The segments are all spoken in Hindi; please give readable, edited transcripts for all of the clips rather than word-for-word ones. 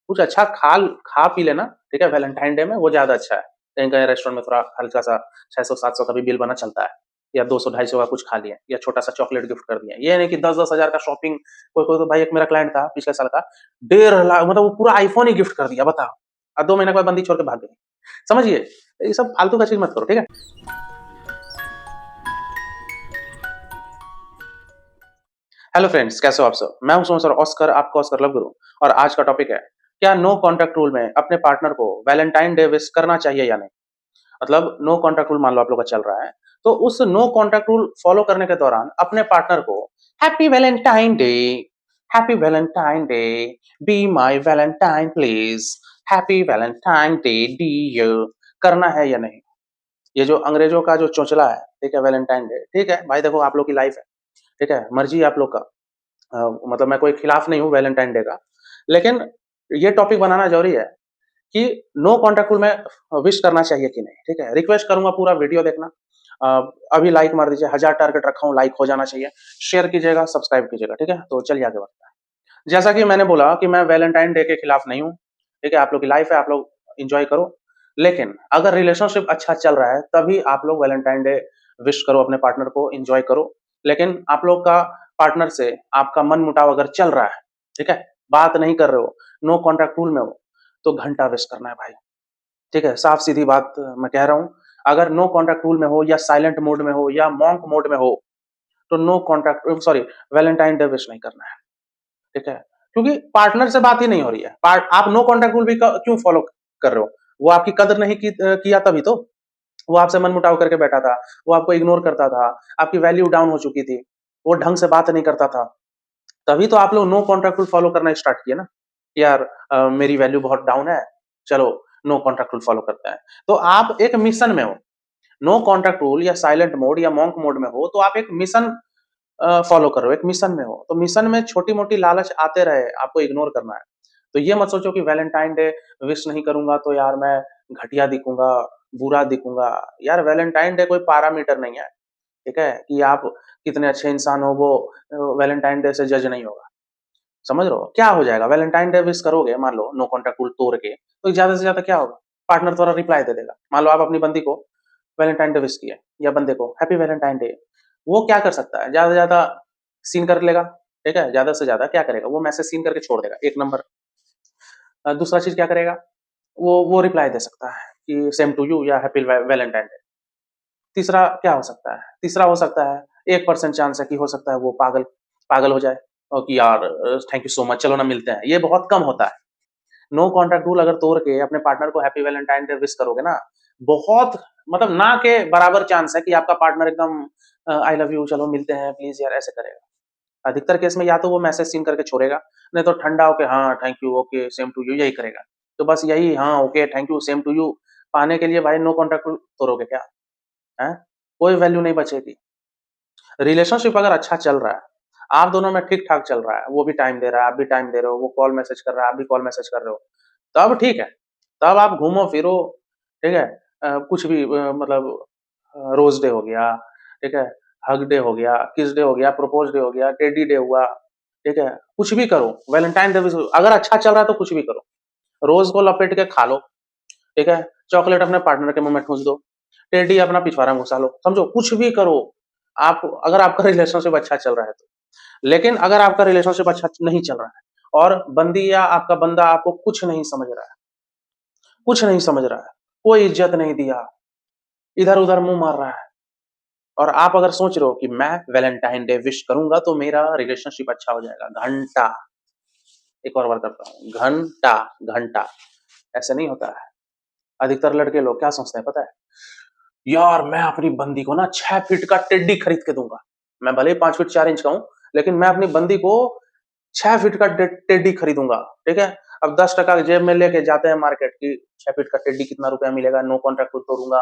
कुछ अच्छा खा पी लेना, ठीक है, वैलेंटाइन डे में वो ज़्यादा अच्छा है। कहीं-कहीं रेस्टोरेंट में थोड़ा हल्का-सा 600-700 का भी बिल बना चलता है, या 200-250 का कुछ खा लिया, या छोटा-सा चॉकलेट गिफ्ट कर दिया। ये नहीं कि 10-10 हज़ार का शॉपिंग। कोई-कोई तो भाई, एक मेरा क्लाइंट था पिछले साल का, 1.5 लाख, मतलब वो पूरा आईफ़ोन ही गिफ्ट कर दिया, बताओ। 2 महीने के बाद बंदी छोड़ के भाग गई। समझिए, ये सब फालतू का चीज़ मत करो, ठीक है? हेलो फ्रेंड्स, कैसे हो आप सब? मैं हूं सर ऑस्कर, आपका ऑस्कर लव गुरु। और आज का टॉपिक है, क्या नो कॉन्टैक्ट रूल में अपने पार्टनर को वैलेंटाइन डे विश करना चाहिए या नहीं? मतलब नो कॉन्टैक्ट रूल मान लो आप लोग का चल रहा है, तो उस नो कॉन्टैक्ट रूल फॉलो करने के दौरान अपने पार्टनर को happy Valentine Day, happy Valentine Day, be my Valentine please, happy Valentine day dear, करना है या नहीं? ये जो अंग्रेजों का जो चोचला है, ठीक है, वैलेंटाइन डे, ठीक है भाई, देखो आप लोग की लाइफ है, ठीक है, मर्जी है आप लोग का। मतलब मैं कोई खिलाफ नहीं हूँ वैलेंटाइन डे का, लेकिन ये टॉपिक बनाना जरूरी है कि नो कॉन्टैक्ट रूल में विश करना चाहिए कि नहीं, ठीक है। रिक्वेस्ट करूंगा पूरा वीडियो देखना। अभी लाइक मार दीजिए, 1000 टारगेट रखा हूँ, लाइक हो जाना चाहिए। शेयर कीजिएगा, सब्सक्राइब कीजिएगा, ठीक है। तो चलिए आगे बढ़ते हैं। जैसा कि मैंने बोला कि मैं वैलेंटाइन डे के खिलाफ नहीं हूँ, ठीक है। आप लोग की लाइफ है, आप लोग इंजॉय करो, लेकिन अगर रिलेशनशिप अच्छा चल रहा है तभी आप लोग वैलेंटाइन डे विश करो अपने पार्टनर को, इंजॉय करो। लेकिन आप लोग का पार्टनर से आपका मन मुटाव अगर चल रहा है, ठीक है, बात नहीं कर रहे हो, नो कॉन्टैक्ट रूल में हो, तो घंटा विश करना है भाई, ठीक है। साफ सीधी बात मैं कह रहा हूँ। अगर नो कॉन्टैक्ट रूल में हो, या साइलेंट मोड में हो, या मॉन्क मोड में हो, तो no contact, sorry, Valentine day wish नहीं करना है, ठीक है। क्योंकि पार्टनर से बात ही नहीं हो रही है। आप नो कॉन्टैक्ट रूल भी क्यों फॉलो कर रहे हो? वो आपकी कदर नहीं किया तभी तो। वो आपसे मनमुटाव करके बैठा था, वो आपको इग्नोर करता था, आपकी वैल्यू डाउन हो चुकी थी, वो ढंग से बात नहीं करता था। तभी तो आप लोग नो कॉन्टैक्ट रूल फॉलो करना स्टार्ट किए ना। यार, मेरी वैल्यू बहुत डाउन है, चलो नो कॉन्टैक्ट रूल फॉलो करते हैं। तो आप एक मिशन में हो, नो कॉन्टैक्ट रूल या साइलेंट मोड या मॉन्क मोड में हो, तो आप एक मिशन फॉलो कर रहे हो, एक मिशन में हो। तो मिशन में छोटी मोटी लालच आते रहे, आपको इग्नोर करना है। तो ये मत सोचो कि वैलेंटाइन डे विश नहीं करूंगा तो यार मैं घटिया दिखूंगा, बुरा दिखूंगा। यार, वैलेंटाइन डे कोई पैरामीटर नहीं है, ठीक है, कि आप कितने अच्छे इंसान हो वो वैलेंटाइन डे से जज नहीं होगा। समझ रहे हो? क्या हो जाएगा, वैलेंटाइन डे विश करोगे मान लो नो कॉन्टैक्ट रूल तोड़ के, तो ज्यादा से ज्यादा क्या होगा? पार्टनर तुम्हारा रिप्लाई दे देगा। मान लो आप अपनी बंदी को वैलेंटाइन डे विश किए, या बंदे को हैप्पी वैलेंटाइन डे, वो क्या कर सकता है? ज्यादा से ज्यादा सीन कर लेगा, ठीक है। ज्यादा से ज्यादा क्या करेगा? वो मैसेज सीन करके छोड़ देगा, एक नंबर। दूसरा चीज क्या करेगा? वो रिप्लाई दे सकता है कि सेम टू यू, या हैप्पी वैलेंटाइन डे। तीसरा क्या हो सकता है? तीसरा हो सकता है, 1% चांस है कि हो सकता है वो पागल पागल हो जाए, और कि यार थैंक यू सो मच, चलो ना मिलते हैं। ये बहुत कम होता है। नो कॉन्टैक्ट रूल अगर तोड़ के अपने पार्टनर को हैप्पी वैलेंटाइन डे विश करोगे ना, बहुत, मतलब ना के बराबर चांस है कि आपका पार्टनर एकदम आई लव यू, चलो मिलते हैं प्लीज यार, ऐसे करेगा। अधिकतर केस में या तो वो मैसेज सीन करके छोड़ेगा, नहीं तो ठंडा होके हाँ thank you, okay, same to you, यही करेगा। तो बस यही हाँ okay thank you same to you पाने के लिए भाई नो कॉन्टैक्ट रूल तोड़ोगे क्या? है, कोई वैल्यू नहीं बचेगी। रिलेशनशिप अगर अच्छा चल रहा है, आप दोनों में ठीक ठाक चल रहा है, वो भी टाइम दे रहा है, आप भी टाइम दे रहे हो, वो कॉल मैसेज कर रहा है, आप भी कॉल मैसेज कर रहे हो, तब ठीक है। तब आप घूमो फिरो, ठीक है। कुछ भी मतलब रोज डे हो गया, ठीक है, हग डे हो गया, किस डे हो गया, प्रपोज डे हो गया, टेडी डे हुआ, ठीक है। कुछ भी करो, वैलेंटाइन डे अगर अच्छा चल रहा है तो कुछ भी करो। रोज को लपेट के खा लो, ठीक है। चॉकलेट अपने पार्टनर के मुंह में ठूस दो, टेडी अपना पिछवाड़ा में घुसा लो, समझो, कुछ भी करो आप, अगर आपका रिलेशनशिप अच्छा चल रहा है तो। लेकिन अगर आपका रिलेशनशिप अच्छा नहीं चल रहा है, और बंदी या आपका बंदा आपको कुछ नहीं समझ रहा है, कुछ नहीं समझ रहा है, कोई इज्जत नहीं दिया, इधर उधर मुंह मार रहा है, और आप अगर सोच रहे हो कि मैं वैलेंटाइन डे विश करूंगा तो मेरा रिलेशनशिप अच्छा हो जाएगा, घंटा, एक और बार करता हूँ, घंटा, घंटा, ऐसे नहीं होता है। अधिकतर लड़के लोग क्या सोचते हैं पता है? यार, मैं अपनी बंदी को ना 6 फीट का टेड्डी खरीद के दूंगा। मैं भले ही 5 फीट 4 इंच का हूं, लेकिन मैं अपनी बंदी को 6 फीट का टेड्डी खरीदूंगा, ठीक है। अब 10 टका जेब में लेके जाते हैं मार्केट की, 6 फीट का टेड्डी कितना रुपया मिलेगा, नो कॉन्ट्रैक्ट रूल तोड़ूंगा,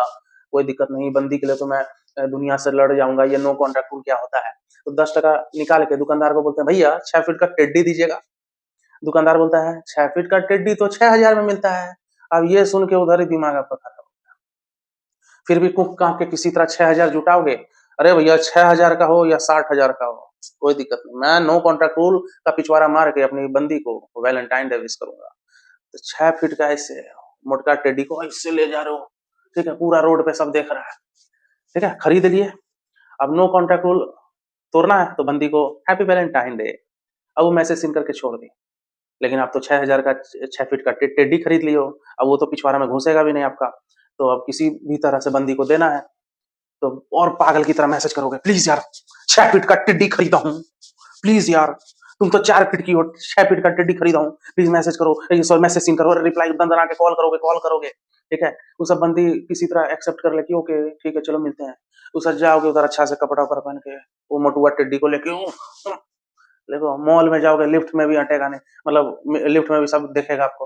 कोई दिक्कत नहीं, बंदी के लिए तो मैं दुनिया से लड़ जाऊंगा, ये नो कॉन्ट्रैक्ट रूल क्या होता है? तो 10 टका निकाल के दुकानदार को बोलते हैं भैया 6 फीट का टेड्डी दीजिएगा। दुकानदार बोलता है 6 फीट का टेड्डी तो 6,000 में मिलता है। अब ये सुन के उधर ही दिमाग आपका खराब। फिर भी कुक कांप के किसी तरह 6,000 जुटाओगे। अरे भैया, 6,000 का हो या 60,000 का हो, कोई दिक्कत नहीं, मैं नो कॉन्ट्रैक्ट रूल का पिछवाड़ा मार के अपनी बंदी को वैलेंटाइन डे विश करूंगा। तो 6 फीट का ऐसे मोटका टेडी को ऐसे ले जा रहे हो, ठीक है, पूरा रोड पे सब देख रहा है, ठीक है, खरीद लिए। अब नो कॉन्टैक्ट रूल तोड़ना है तो बंदी को हैप्पी वैलेंटाइन डे, अब वो मैसेज सीन करके छोड़ दी। लेकिन आप तो 6000 का 6 फीट का टेडी खरीद लिए हो, अब वो तो पिछवाड़ा में घुसेगा भी नहीं आपका, तो अब किसी भी तरह से बंदी को देना है, तो और पागल की तरह मैसेज करोगे, प्लीज यार 6 फीट का टेडी खरीदा हूँ, प्लीज यार तुम तो 4 फीट की हो, 6 फीट का टेडी खरीदा हूँ, प्लीज मैसेज करो, सॉरी मैसेज सीन करो, रिप्लाई दंदना के कॉल करोगे, ठीक है। वो सब बंदी किसी तरह एक्सेप्ट कर ले कि ओके ठीक है चलो मिलते हैं। उधर जाओगे, उधर अच्छा से कपड़ा वपड़ा पहन के वो मोटुआ टेडी को लेके देखो मॉल में जाओगे, लिफ्ट में भी अटेगा नहीं, मतलब लिफ्ट में भी सब देखेगा आपको,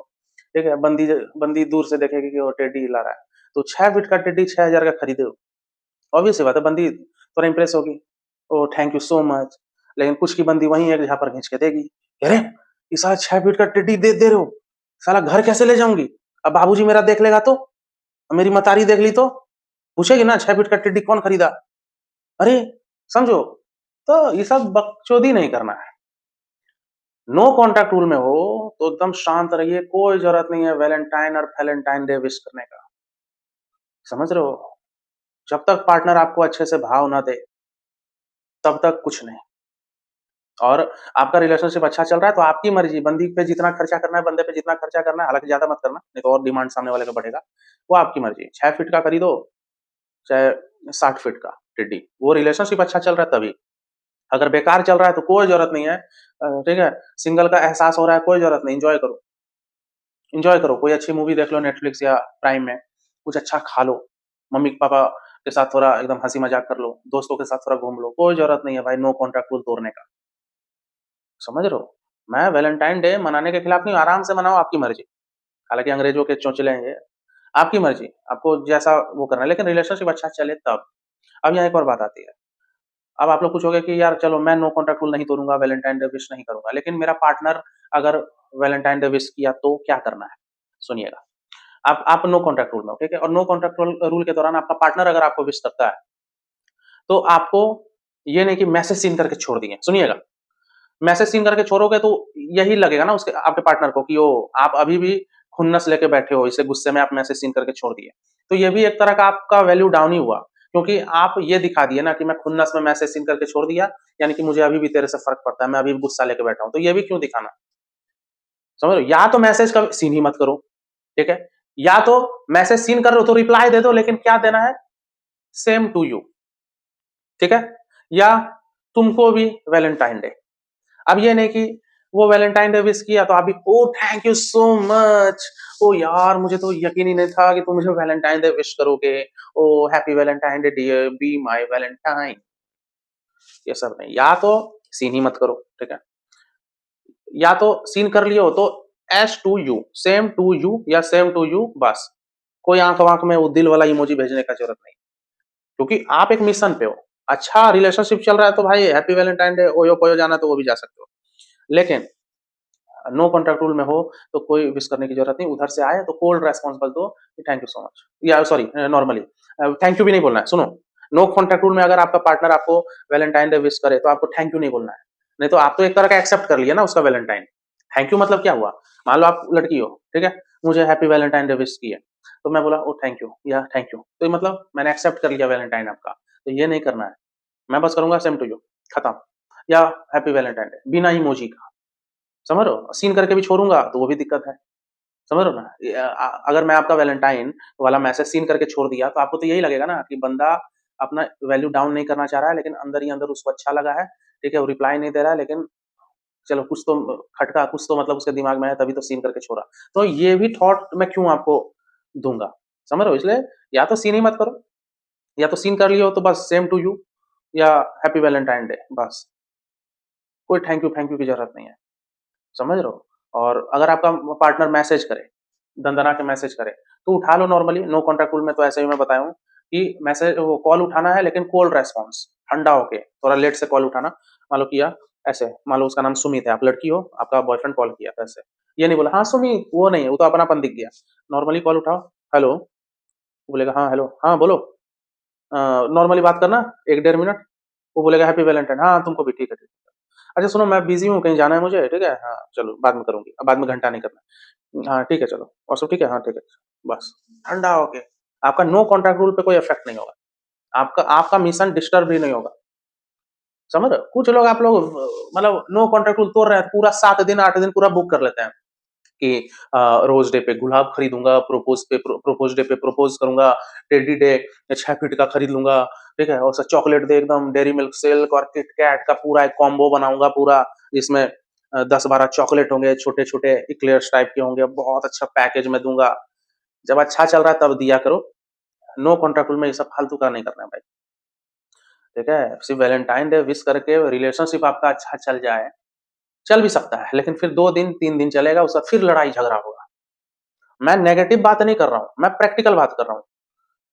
ठीक है। बंदी बंदी दूर से देखेगी कि वो टेडी ला रहा है, तो 6 फीट का टेडी 6000 का खरीदे हो, ऑब्वियस सी बात है बंदी थोड़ा इंप्रेस होगी, ओ थैंक यू सो मच। लेकिन कुछ की बंदी वहीं एक झापर खींच के देगी, अरे ये साला 6 फीट का टेडी दे रहे हो, साला घर कैसे ले जाऊंगी, अब बाबूजी मेरा देख लेगा तो, मेरी मतारी देख ली तो पूछेगी ना 6 फीट का टेडी कौन खरीदा। अरे समझो, तो ये सब बकचोदी नहीं करना है। नो कॉन्टैक्ट रूल में हो तो एकदम शांत रहिए, कोई जरूरत नहीं है वैलेंटाइन और फैलेंटाइन डे विश करने का, समझ रहे हो। जब तक पार्टनर आपको अच्छे से भाव ना दे तब तक कुछ नहीं। और आपका रिलेशनशिप अच्छा चल रहा है तो आपकी मर्जी, बंदी पे जितना खर्चा करना है, बंदे पे जितना खर्चा करना है, हालांकि ज्यादा मत करना नहीं तो और डिमांड सामने वाले का बढ़ेगा, वो आपकी मर्जी। 6 फीट का खरीदो चाहे 60 फीट का टिड्डी, वो रिलेशनशिप अच्छा चल रहा है तभी। अगर बेकार चल रहा है तो कोई जरूरत नहीं है, ठीक है, सिंगल का एहसास हो रहा है, कोई जरूरत नहीं, एंजॉय करो, एंजॉय करो, कोई अच्छी मूवी देख लो नेटफ्लिक्स या प्राइम में, कुछ अच्छा खा लो, मम्मी पापा के साथ थोड़ा एकदम हंसी मजाक कर लो, दोस्तों के साथ थोड़ा घूम लो, कोई जरूरत नहीं है भाई नो कॉन्ट्रैक्ट रूल तोड़ने का, समझ रहे हो। मैं वैलेंटाइन डे मनाने के खिलाफ नहीं, आराम से मनाओ, आपकी मर्जी। हालांकि अंग्रेजों के चोंचले हैं ये, आपकी मर्जी, आपको जैसा वो करना है, लेकिन रिलेशनशिप अच्छा चले तब। अब यहाँ एक और बात आती है, अब आप लोग पूछोगे कि यार चलो मैं नो कॉन्ट्रैक्ट रूल नहीं तोड़ूंगा, वैलेंटाइन डे विश नहीं करूंगा, लेकिन मेरा पार्टनर अगर वैलेंटाइन डे विश किया तो क्या करना है, सुनिएगा। आप नो कॉन्ट्रैक्ट रूल में हो, ठीक है, और नो कॉन्ट्रैक्ट रूल के दौरान आपका पार्टनर अगर आपको विश करता है तो आपको ये नहीं कि मैसेज सीन करके छोड़ दिए, सुनिएगा। मैसेज सीन करके छोड़ोगे तो यही लगेगा ना उसके आपके पार्टनर को कि ओ आप अभी भी खुन्नस लेके बैठे हो, इसे गुस्से में आप मैसेज सीन करके छोड़ दिए, तो ये भी एक तरह का आपका वैल्यू डाउन ही हुआ, क्योंकि आप ये दिखा दिए ना कि मैं खुन्नस में मैसेज सीन करके छोड़ दिया, यानी कि मुझे अभी भी तेरे से फर्क पड़ता है, मैं अभी भी गुस्सा लेके बैठा हूं, तो ये भी क्यों दिखाना, समझ रहे हो। या तो मैसेज का सीन ही मत करो, ठीक है, या तो मैसेज सीन कर रहे हो तो रिप्लाई दे दो, लेकिन क्या देना है, सेम टू यू, ठीक है, या तुमको भी वैलेंटाइन डे। अब ये नहीं कि वो वैलेंटाइन डे विश किया तो आप भी ओ थैंक यू सो मच, ओ यार मुझे तो यकीन ही नहीं था कि तुम मुझे वैलेंटाइन डे विश करोगे, oh happy Valentine day dear be my Valentine, ये सब नहीं। या तो सीन ही मत करो, ठीक है, या तो सीन कर लियो तो as to you, same to you या सेम टू यू, बस कोई आंख वाँख में वो दिल वाला इमोजी भेजने का जरूरत नहीं, क्योंकि आप एक मिशन पे हो। अच्छा रिलेशनशिप चल रहा है तो भाई हैप्पी वैलेंटाइन डे ओयो पोयो जाना तो वो भी जा सकते हो, लेकिन नो कॉन्टैक्ट रूल में हो तो कोई विश करने की जरूरत नहीं, उधर से आए तो कोल्ड रेस्पॉन्स दो, थैंक यू सो मच, या सॉरी नॉर्मली थैंक यू भी नहीं बोलना है, सुनो। नो कॉन्टैक्ट रूल में अगर आपका पार्टनर आपको वैलेंटाइन डे विश करे तो आपको थैंक यू नहीं बोलना है, नहीं तो आप तो एक तरह का एक्सेप्ट कर लिया ना उसका वैलेंटाइन। थैंक यू मतलब क्या हुआ, मान लो आप लड़की हो, ठीक है, मुझे हैप्पी वैलेंटाइन डे विश किए, तो मैं बोला ओ थैंक यू या थैंक यू, तो मतलब मैंने एक्सेप्ट कर लिया वैलेंटाइन आपका, तो ये नहीं करना है। मैं बस करूंगा सेम टू यू, खत्म, या हैप्पी वैलेंटाइन डे बिना इमोजी का, समझ रहे हो। सीन करके भी छोड़ूंगा तो वो भी दिक्कत है, समझ रहे हो ना। अगर मैं आपका वैलेंटाइन वाला मैसेज सीन करके छोड़ दिया तो आपको तो यही लगेगा ना कि बंदा अपना वैल्यू डाउन नहीं करना चाह रहा है, लेकिन अंदर ही अंदर उसको अच्छा लगा है, ठीक है, वो रिप्लाई नहीं दे रहा है, लेकिन चलो कुछ तो खटका, कुछ तो मतलब उसके दिमाग में है तभी तो सीन करके छोड़ा, तो ये भी थॉट मैं क्यों आपको दूंगा, समझ रहे हो। इसलिए या तो सीन ही मत करो, या तो सीन कर लियो तो बस सेम टू यू या हैप्पी वैलेंटाइन डे, बस कोई थैंक यू की जरूरत नहीं है, समझ रहे हो। और अगर आपका पार्टनर मैसेज करे, दंदना के मैसेज करे, तो उठा लो नॉर्मली, नो कॉन्टैक्ट रूल में तो ऐसे ही मैं बताया हूँ कि मैसेज वो कॉल उठाना है, लेकिन कोल्ड रेस्पॉन्स, ठंडा होके थोड़ा लेट से कॉल उठाना। मान लो किया ऐसे, मान लो उसका नाम सुमित है, आप लड़की हो, आपका बॉयफ्रेंड कॉल किया तो ऐसे, ये नहीं बोला हाँ सुमित, वो नहीं है, वो तो अपनापन दिख गया। नॉर्मली कॉल उठाओ, हेलो, बोलेगा हाँ हेलो, हाँ बोलो, नॉर्मली बात करना 1 डेढ़ मिनट, वो बोलेगा हैप्पी वैलेंटाइन, हाँ तुमको भी, ठीक है ठीक है, अच्छा सुनो मैं बिजी हूँ, कहीं जाना है मुझे, ठीक है, हाँ चलो बाद में करूंगी, अब बाद में घंटा नहीं करना, हाँ, ठीक है चलो और सब ठीक है? हाँ, ठीक है। बस, ठंडा होके आपका नो कॉन्टैक्ट रूल पे कोई इफ़ेक्ट नहीं होगा। आपका आपका मिशन डिस्टर्ब भी नहीं होगा। समझ रहे हो? कुछ लोग आप लोग मतलब नो कॉन्टैक्ट रूल तोड़ रहे हैं, पूरा 7 दिन, 8 दिन पूरा बुक कर लेते हैं कि रोज़ डे पे गुलाब खरीदूँगा, प्रोपोज़ डे पे प्रोपोज़ करूँगा, टेडी डे 6 फीट का खरीद लूँगा, ठीक है? और सब चॉकलेट डे एकदम डेयरी मिल्क सिल्क और किट कैट का पूरा एक कॉम्बो बनाऊँगा पूरा, जिसमें 10-12 चॉकलेट होंगे, छोटे-छोटे एक्लेयर्स टाइप के होंगे, बहुत अच्छा पैकेज मैं दूँगा। जब अच्छा चल रहा है तब दिया करो, नो कॉन्टैक्ट रूल में ये सब फालतू का नहीं करना है भाई, ठीक है? सिर्फ वैलेंटाइन डे विश करके रिलेशनशिप आपका अच्छा चल जाए, चल भी सकता है, लेकिन फिर 2 दिन, 3 दिन चलेगा, उसके बाद फिर लड़ाई-झगड़ा होगा। मैं नेगेटिव बात नहीं कर रहा हूँ, मैं प्रैक्टिकल बात कर रहा हूँ।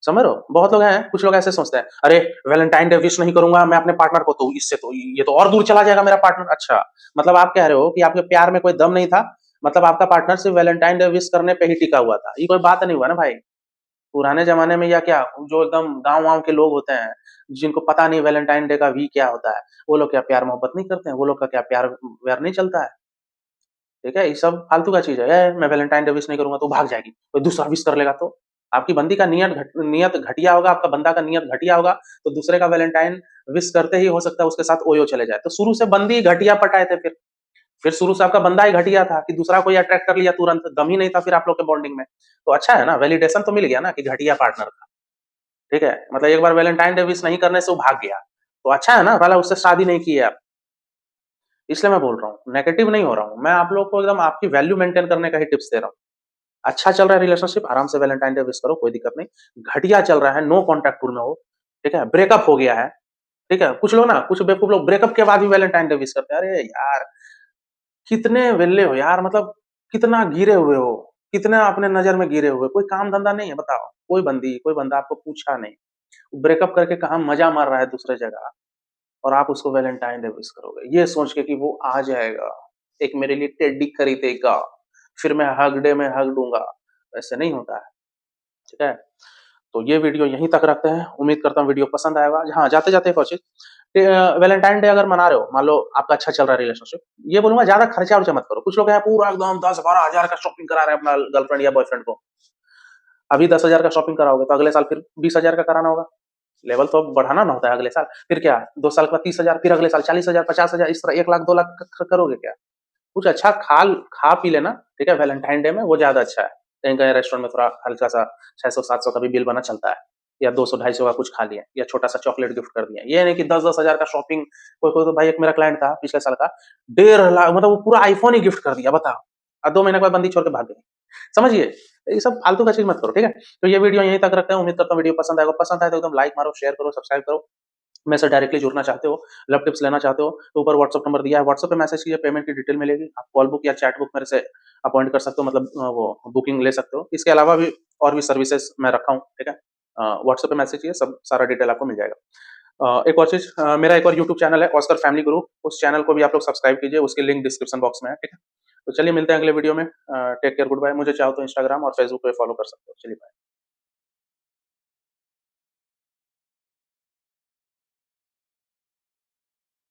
समझ रहे हो? बहुत लोग हैं, कुछ लोग ऐसे सोचते हैं, अरे वैलेंटाइन डे विश नहीं करूँगा मैं अपने पार्टनर को तो इससे तो ये तो और दूर चला जाएगा मेरा पार्टनर। अच्छा, मतलब आप कह रहे हो कि आपके प्यार में कोई दम नहीं था, मतलब आपका पार्टनर सिर्फ वैलेंटाइन डे विश करने पे ही टिका हुआ था। ये कोई बात नहीं हुआ ना भाई। पुराने ज़माने में या क्या, जो एकदम गाँव-वाँव के लोग होते हैं, जिनको पता नहीं वैलेंटाइन डे का वी क्या होता है, वो लोग क्या प्यार-मोहब्बत नहीं करते हैं? वो लोग का क्या प्यार-व्यार नहीं चलता है? ठीक है? ये सब फालतू का चीज़ है। मैं वैलेंटाइन डे विश नहीं करूँगा तो भाग जाएगी, कोई दूसरा विश कर लेगा तो? आपकी बंदी का नियत घटिया होगा, आपका बंदा का नियत घटिया होगा, तो दूसरे का वैलेंटाइन विश करते ही हो सकता है उसके साथ ओयो चले जाए। तो शुरू से बंदी घटिया पटाए थे फिर। फिर शुरू से आपका बंदा ही घटिया था कि दूसरा कोई अट्रैक्ट कर लिया तुरंत, दम ही नहीं था फिर आप लोग के बॉन्डिंग में। तो अच्छा है ना, वैलिडेशन तो मिल गया ना कि घटिया पार्टनर था, ठीक है? मतलब एक बार वैलेंटाइन डे विश नहीं करने से वो भाग गया, तो अच्छा है ना, भला उससे शादी नहीं की है आप। इसलिए मैं बोल रहा हूँ, नेगेटिव नहीं हो रहा हूँ। मैं आप लोग को एकदम आपकी वैल्यू मेंटेन करने का ही टिप्स दे रहा हूँ। अच्छा चल रहा है रिलेशनशिप, आराम से वैलेंटाइन डे विश करो, कोई दिक्कत नहीं। घटिया चल रहा है, नो कॉन्टैक्ट रूल में हो, ठीक है? ब्रेकअप हो गया है, ठीक है? कुछ लोग ना, कुछ बेवकूफ लोग ब्रेकअप के बाद भी वैलेंटाइन डे विश करते हैं। अरे यार! कितने वेल्ले हो यार, मतलब कितना गिरे हुए हो, कितना अपने नज़र में गिरे हुए हो, कोई काम धंधा नहीं है बताओ? कोई बंदी, कोई बंदा आपको पूछा नहीं, ब्रेकअप करके कहाँ मज़ा मार रहा है दूसरे जगह और आप उसको वैलेंटाइन डे विश करोगे, ये सोच के कि वो आ जाएगा, एक मेरे लिए टेडी खरीदेगा, फिर मैं हग डे में हग दूँगा, ऐसे नहीं होता है, ठीक है? तो ये वीडियो यहीं तक रखते हैं, उम्मीद करता हूँ वीडियो पसंद आएगा। हाँ, जाते-जाते एक और चीज़, वैलेंटाइन डे अगर मना रहे हो, मान लो आपका अच्छा चल रहा है रिलेशनशिप, ये बोलूँगा ज़्यादा खर्चा-वर्चा मत करो। कुछ लोग हैं पूरा एकदम 10-12 हज़ार का शॉपिंग करा रहे हैं अपना गर्लफ्रेंड या बॉयफ्रेंड को। अभी 10,000 का शॉपिंग कराओगे तो अगले साल फिर 20,000 का कराना होगा। लेवल तो बढ़ाना ना होता है अगले साल। फिर क्या 2 साल के बाद 30,000, फिर अगले साल 40,000, 50,000, इस तरह 1 लाख 2 लाख क करोगे क्या? कुछ अच्छा खा पी लेना, ठीक है? वैलेंटाइन डे में वो ज़्यादा अच्छा है। कहीं-कहीं रेस्टोरेंट में थोड़ा हल्का-सा 600-700 का भी बिल बना चलता है, या 200-250 का कुछ खा लिया, या छोटा-सा चॉकलेट गिफ्ट कर दिया। ये नहीं कि 10-10 हज़ार का शॉपिंग, कोई-कोई तो भाई, एक मेरा क्लाइंट था पिछले साल का, 1.5 लाख, मतलब वो पूरा आईफ़ोन ही गिफ्ट कर दिया बताओ। 2 महीने के बाद बंदी छोड़ के भाग गई। समझिए? ये सब फालतू का चीज़ मत करो, ठीक है? तो ये वीडियो यहीं तक रखते हैं, उम्मीद करता हूँ वीडियो पसंद आएगा। पसंद आए तो एकदम लाइक मारो, शेयर करो, सब्सक्राइब करो। मेरे से डायरेक्टली जुड़ना चाहते हो, लव टिप्स लेना चाहते हो, तो ऊपर व्हाट्सएप नंबर दिया है, व्हाट्सएप पे मैसेज कीजिए, पेमेंट की डिटेल मिलेगी। आप कॉल बुक या चैट बुक मेरे से अपॉइंट कर सकते हो, मतलब वो बुकिंग ले सकते हो। इसके अलावा भी और भी सर्विसेज़ मैं रखा हूँ, ठीक है? व्हाट्सएप पे मैसेज कीजिए, सब सारा डिटेल आपको मिल जाएगा। एक और चीज़, मेरा एक और यूट्यूब चैनल है, ऑस्कर फैमिली गुरु, उस चैनल को भी आप लोग सब्सक्राइब कीजिए, उसकी लिंक डिस्क्रिप्शन बॉक्स में है, ठीक है? तो चलिए मिलते हैं अगले वीडियो में। Take care, good bye. मुझे चाहो तो इंस्टाग्राम और फेसबुक पे फॉलो कर सकते हो। चलिए बाय।